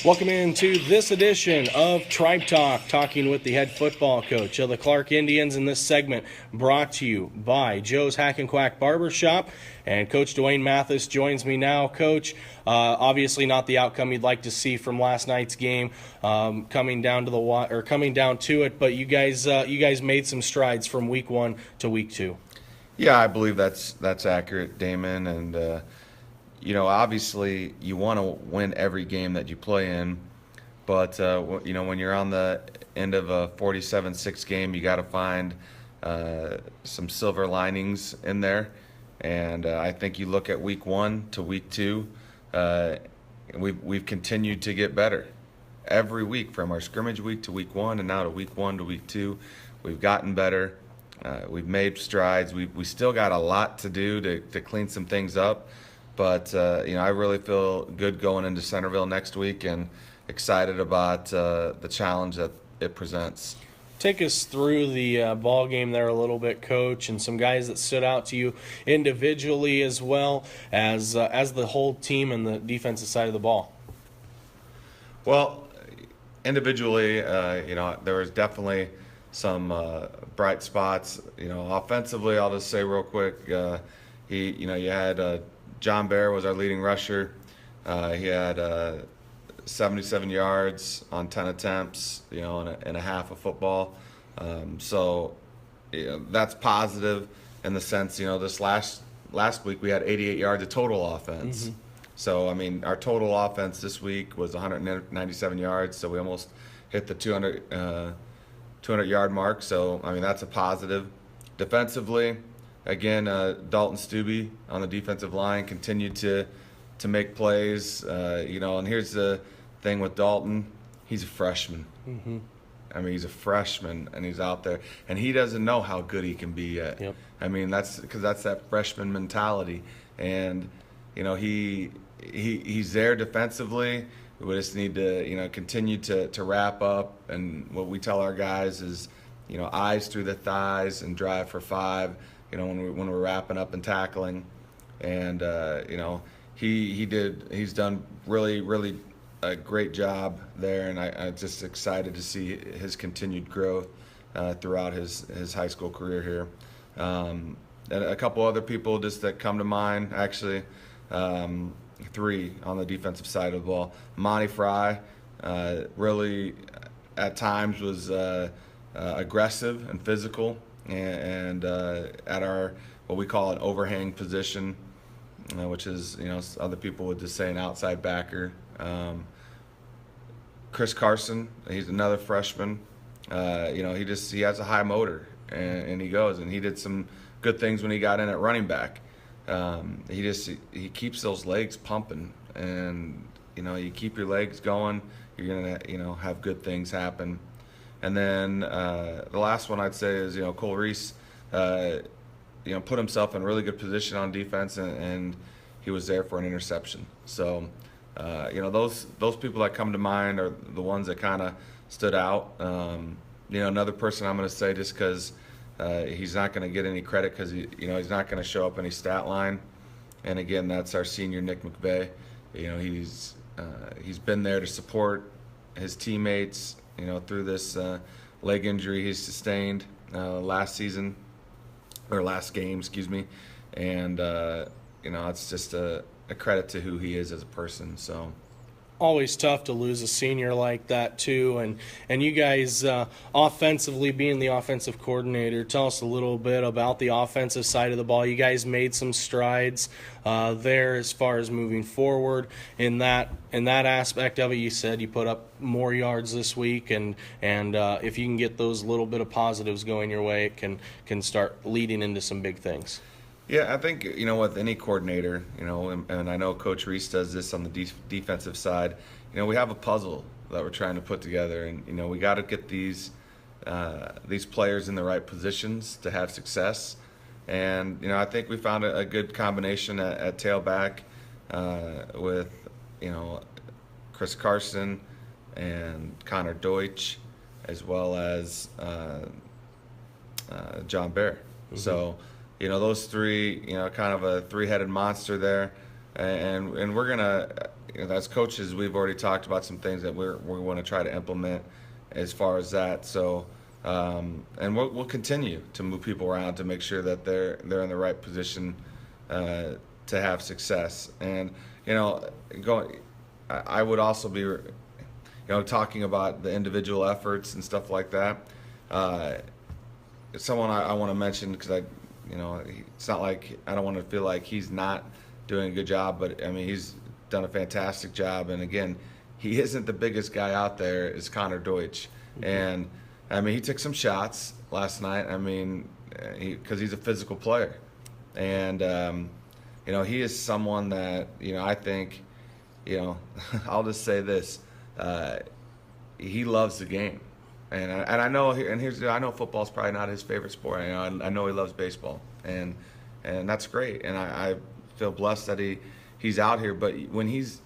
Welcome into this edition of Tribe Talk, talking with the head football coach of the Clarke Indians. In this segment, brought to you by Joe's Hack and Quack Barbershop, and Coach Duane Matthess joins me now. Coach, obviously not the outcome you'd like to see from last night's game, coming down to it, but you guys made some strides from week 1 to week 2. Yeah, I believe that's accurate, Damon, and obviously you want to win every game that you play in, but when you're on the end of a 47-6 game, you got to find some silver linings in there. And I think you look at week 1 to week 2, we've continued to get better every week, from our scrimmage week to week 1, and now to week 1 to week 2. We've gotten better. We've made strides. We still got a lot to do to clean some things up. But, I really feel good going into Centerville next week and excited about the challenge that it presents. Take us through the ball game there a little bit, Coach, and some guys that stood out to you individually as well as the whole team and the defensive side of the ball. Well, individually, there was definitely some bright spots. Offensively, I'll just say real quick, you had John Bear was our leading rusher. He had 77 yards on 10 attempts, and a half of football. So that's positive in the sense, this last week we had 88 yards of total offense. Mm-hmm. So, our total offense this week was 197 yards, so we almost hit the 200-yard mark. So, that's a positive. Defensively, again, Dalton Stubbe on the defensive line continued to make plays. And here's the thing with Dalton. He's a freshman. Mm-hmm. He's a freshman, and he's out there. And he doesn't know how good he can be yet. Yep. That's because that's that freshman mentality. And, he's there defensively. We just need to, continue to wrap up. And what we tell our guys is, eyes through the thighs and drive for 5. When we're wrapping up and tackling, and he's done really a great job there, and I'm just excited to see his continued growth throughout his high school career here. And a couple other people just that come to mind, actually, 3 on the defensive side of the ball. Monty Fry really at times was aggressive and physical. And at our what we call an overhang position, which is other people would just say an outside backer. Chris Carson, he's another freshman. He has a high motor, and he goes, and he did some good things when he got in at running back. He keeps those legs pumping, and you keep your legs going, you're gonna have good things happen. And then the last one I'd say is, Cole Reece, put himself in a really good position on defense, and he was there for an interception. So, those people that come to mind are the ones that kind of stood out. Another person I'm going to say, just because he's not going to get any credit because he's not going to show up any stat line. And again, that's our senior Nick McVeigh. He's been there to support his teammates. Through this leg injury he sustained last game, and it's just a credit to who he is as a person. So. Always tough to lose a senior like that too, and you guys offensively, being the offensive coordinator, tell us a little bit about the offensive side of the ball. You guys made some strides there as far as moving forward in that aspect of it. You said you put up more yards this week, and if you can get those little bit of positives going your way, it can start leading into some big things. Yeah, I think, with any coordinator, and I know Coach Reece does this on the defensive side, we have a puzzle that we're trying to put together, and, we got to get these players in the right positions to have success. And, I think we found a good combination at tailback with, Chris Carson and Connor Deutsch, as well as John Bear. Mm-hmm. So, those 3, kind of a 3-headed monster there, and we're gonna as coaches, we've already talked about some things that we want to try to implement as far as that. So, and we'll continue to move people around to make sure that they're in the right position to have success. And I would also be, talking about the individual efforts and stuff like that. Someone I want to mention, because it's not like I don't want to feel like he's not doing a good job, but I mean, he's done a fantastic job. And again, he isn't the biggest guy out there, is Connor Deutsch. Mm-hmm. And I mean, he took some shots last night. I mean, because he's a physical player. And, he is someone that, I think, I'll just say this, he loves the game. And I know, I know football's probably not his favorite sport. I know he loves baseball, and that's great. And I feel blessed that he's out here. But when he's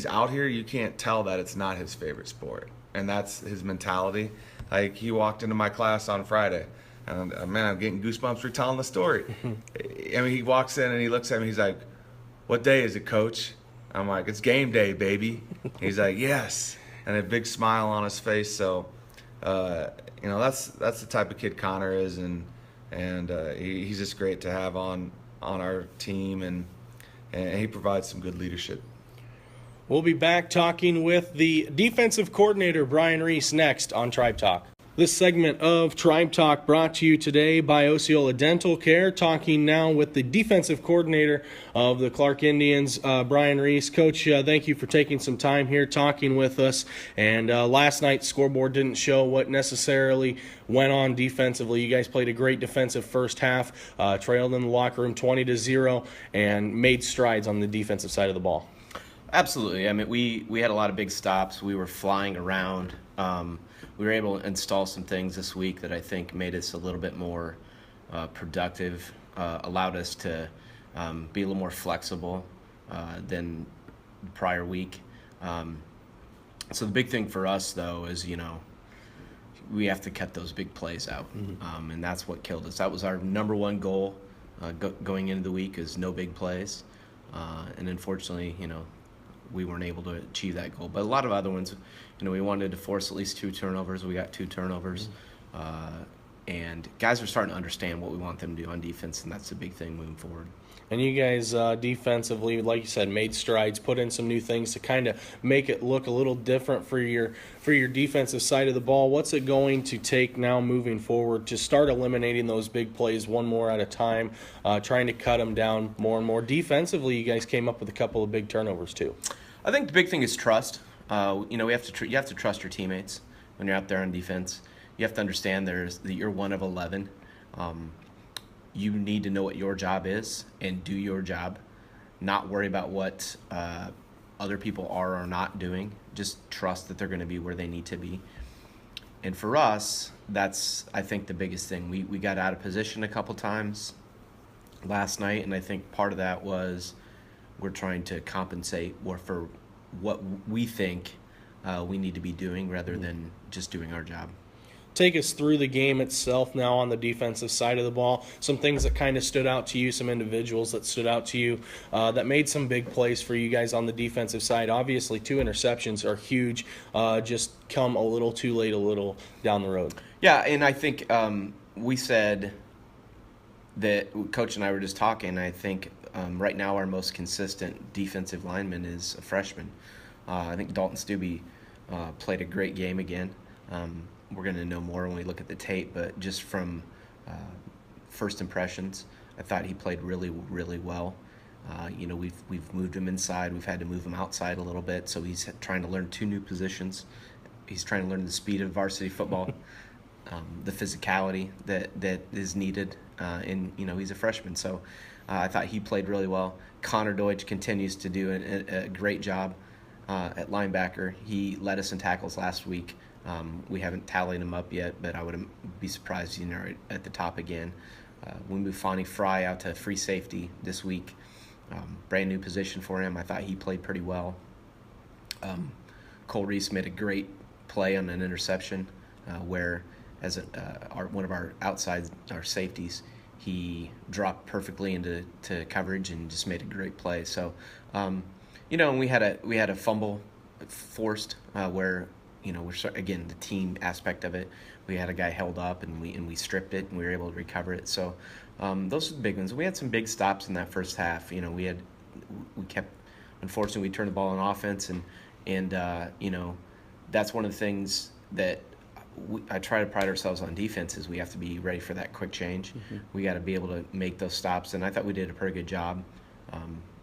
out here, you can't tell that it's not his favorite sport, and that's his mentality. Like, he walked into my class on Friday, and man, I'm getting goosebumps retelling the story. I mean, he walks in and he looks at me. He's like, "What day is it, Coach?" I'm like, "It's game day, baby." He's like, "Yes," and a big smile on his face. So. That's the type of kid Connor is, and he's just great to have on our team, and he provides some good leadership. We'll be back talking with the defensive coordinator, Brian Reece, next on Tribe Talk. This segment of Tribe Talk brought to you today by Osceola Dental Care, talking now with the defensive coordinator of the Clarke Indians, Brian Reece. Coach, thank you for taking some time here talking with us. And last night's scoreboard didn't show what necessarily went on defensively. You guys played a great defensive first half, trailed in the locker room 20-0, and made strides on the defensive side of the ball. Absolutely. I mean, we had a lot of big stops. We were flying around. We were able to install some things this week that I think made us a little bit more productive, allowed us to be a little more flexible than the prior week. So the big thing for us, though, is, we have to cut those big plays out, and that's what killed us. That was our number one goal going into the week, is no big plays. And unfortunately, we weren't able to achieve that goal. But a lot of other ones, we wanted to force at least 2 turnovers. We got 2 turnovers. And guys are starting to understand what we want them to do on defense, and that's the big thing moving forward. And you guys defensively, like you said, made strides, put in some new things to kind of make it look a little different for your defensive side of the ball. What's it going to take now moving forward to start eliminating those big plays one more at a time, trying to cut them down more and more? Defensively, you guys came up with a couple of big turnovers too. I think the big thing is trust. You have to trust your teammates when you're out there on defense. You have to understand that you're one of 11. You need to know what your job is and do your job, not worry about what other people are or not doing. Just trust that they're going to be where they need to be. And for us, that's, I think, the biggest thing. We got out of position a couple times last night, and I think part of that was we're trying to compensate for what we think we need to be doing rather than just doing our job. Take us through the game itself now on the defensive side of the ball. Some things that kind of stood out to you, some individuals that stood out to you that made some big plays for you guys on the defensive side. Obviously, 2 interceptions are huge, just come a little too late, a little down the road. Yeah, and I think we said that Coach and I were just talking. I think right now our most consistent defensive lineman is a freshman. I think Dalton Stubbe played a great game again. We're going to know more when we look at the tape, but just from first impressions, I thought he played really, really well. We've moved him inside. We've had to move him outside a little bit, so he's trying to learn 2 new positions. He's trying to learn the speed of varsity football, the physicality that is needed, and he's a freshman. So I thought he played really well. Connor Deutsch continues to do a great job at linebacker. He led us in tackles last week. We haven't tallied him up yet, but I wouldn't be surprised he's at the top again. We moved Fonnie Fry out to free safety this week. Brand new position for him. I thought he played pretty well. Cole Reece made a great play on an interception where, as one of our safeties, he dropped perfectly into coverage and just made a great play. So, And we had a fumble forced where again the team aspect of it. We had a guy held up and we stripped it and we were able to recover it. So those are the big ones. We had some big stops in that first half. Unfortunately, we turned the ball on offense and that's one of the things that I try to pride ourselves on defense is we have to be ready for that quick change. Mm-hmm. We got to be able to make those stops, and I thought we did a pretty good job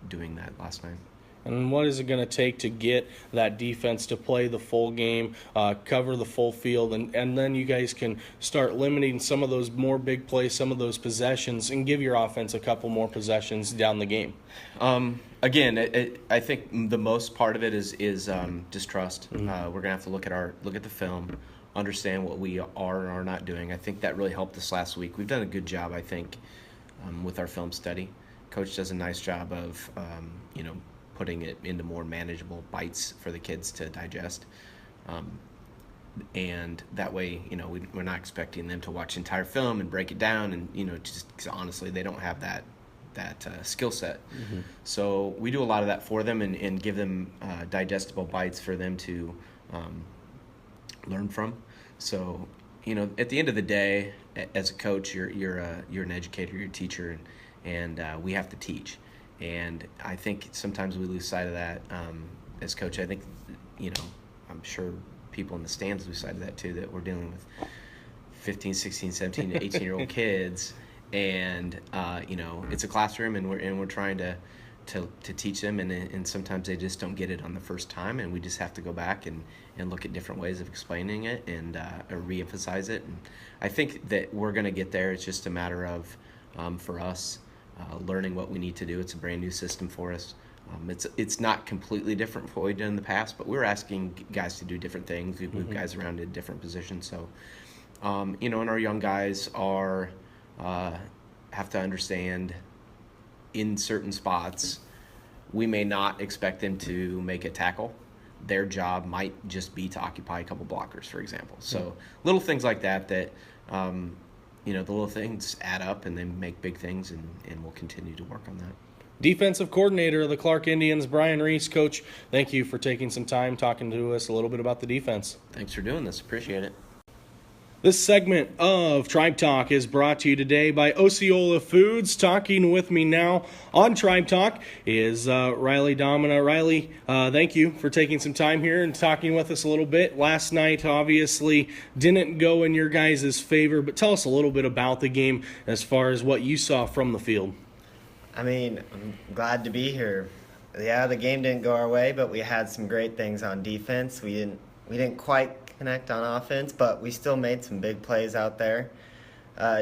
doing that last night. And what is it going to take to get that defense to play the full game, cover the full field, and then you guys can start limiting some of those more big plays, some of those possessions, and give your offense a couple more possessions down the game? Again, I think the most part of it is distrust. Mm-hmm. We're going to have to look at the film, understand what we are or are not doing. I think that really helped us last week. We've done a good job, I think, with our film study. Coach does a nice job of, putting it into more manageable bites for the kids to digest. And that way, we're not expecting them to watch the entire film and break it down and, just 'cause honestly, they don't have that skill set. Mm-hmm. So we do a lot of that for them and give them digestible bites for them to learn from. So, at the end of the day, as a coach, you're an educator, you're a teacher, and we have to teach. And I think sometimes we lose sight of that as coach. I think, I'm sure people in the stands lose sight of that too, that we're dealing with 15, 16, 17, 18-year-old kids. And, it's a classroom and we're trying to teach them. And sometimes they just don't get it on the first time. And we just have to go back and look at different ways of explaining it and or reemphasize it. And I think that we're going to get there. It's just a matter of, for us, learning what we need to do. It's a brand new system for us. It's not completely different from what we've done in the past, but we're asking guys to do different things. We've moved guys around in different positions. So, and our young guys have to understand in certain spots, we may not expect them to make a tackle. Their job might just be to occupy a couple blockers, for example. So little things like that the little things add up and they make big things, and we'll continue to work on that. Defensive coordinator of the Clarke Indians, Brian Reece. Coach, thank you for taking some time talking to us a little bit about the defense. Thanks for doing this. Appreciate it. This segment of Tribe Talk is brought to you today by Osceola Foods. Talking with me now on Tribe Talk is Riley Domina. Riley, thank you for taking some time here and talking with us a little bit. Last night, obviously, didn't go in your guys' favor, but tell us a little bit about the game as far as what you saw from the field. I'm glad to be here. Yeah, the game didn't go our way, but we had some great things on defense. We didn't quite connect on offense, but we still made some big plays out there.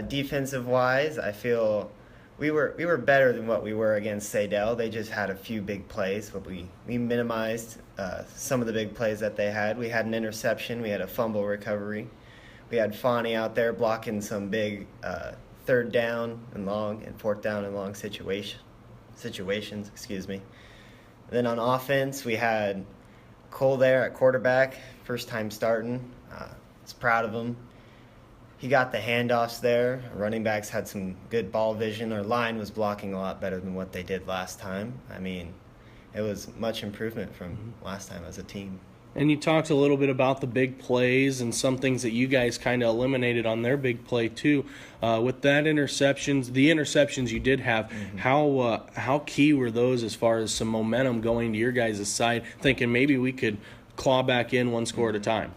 Defensive-wise, I feel we were better than what we were against Sadell. They just had a few big plays, but we minimized some of the big plays that they had. We had an interception. We had a fumble recovery. We had Fani out there blocking some big third down and long and fourth down and long situations. Then on offense, we had Cole there at quarterback, first time starting. I was proud of him. He got the handoffs there. Running backs had some good ball vision. Our line was blocking a lot better than what they did last time. It was much improvement from last time as a team. And you talked a little bit about the big plays and some things that you guys kind of eliminated on their big play too. With the interceptions you did have, how key were those as far as some momentum going to your guys' side, thinking maybe we could claw back in one score at a time?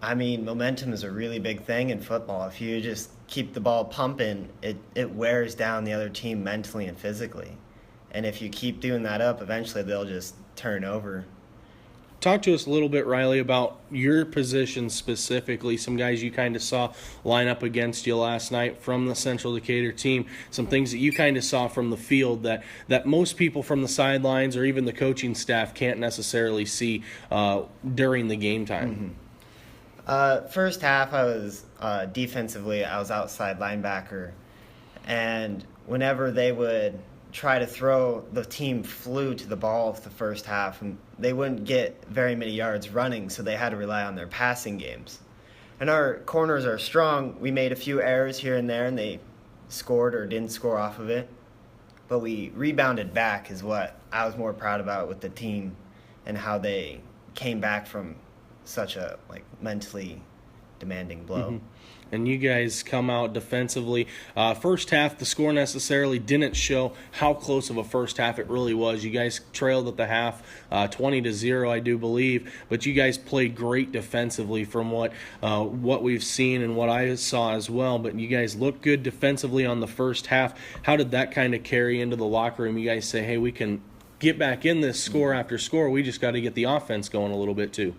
Momentum is a really big thing in football. If you just keep the ball pumping, it wears down the other team mentally and physically. And if you keep doing that up, eventually they'll just turn over. Talk to us a little bit, Riley, about your position specifically, some guys you kind of saw line up against you last night from the Central Decatur team, some things that you kind of saw from the field that most people from the sidelines or even the coaching staff can't necessarily see during the game time. First half, I was defensively, I was outside linebacker, and whenever they would try to throw, the team flew to the ball the first half, and they wouldn't get very many yards running, so they had to rely on their passing games. And our corners are strong. We made a few errors here and there, and they scored or didn't score off of it. but we rebounded back is what I was more proud about with the team and how they came back from such a mentally demanding blow. Mm-hmm. And you guys come out defensively. First half, the score necessarily didn't show how close of a first half it really was. You guys trailed at the half, 20-0, I do believe. But you guys played great defensively from what we've seen and what I saw as well. But you guys looked good defensively on the first half. How did that kind of carry into the locker room? You guys say, hey, we can get back in this score after score. We just got to get the offense going a little bit too.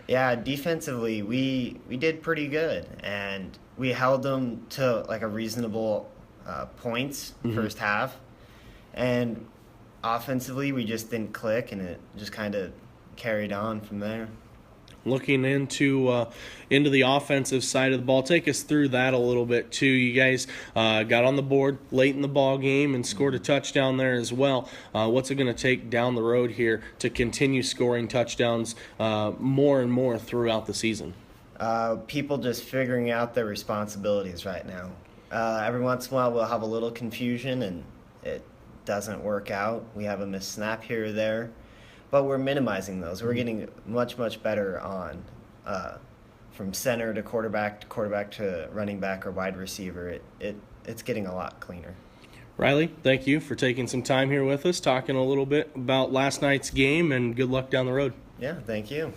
Yeah, defensively, we did pretty good, and we held them to a reasonable points first half, and offensively, we just didn't click, and it just kind of carried on from there. Looking into the offensive side of the ball, take us through that a little bit too. You guys got on the board late in the ball game and scored a touchdown there as well. What's it going to take down the road here to continue scoring touchdowns more and more throughout the season? People just figuring out their responsibilities right now. Every once in a while, we'll have a little confusion and it doesn't work out. We have a missed snap here or there. But we're minimizing those. We're getting much, much better on from center to quarterback to running back or wide receiver. It's getting a lot cleaner. Riley, thank you for taking some time here with us, talking a little bit about last night's game, and good luck down the road. Yeah, thank you.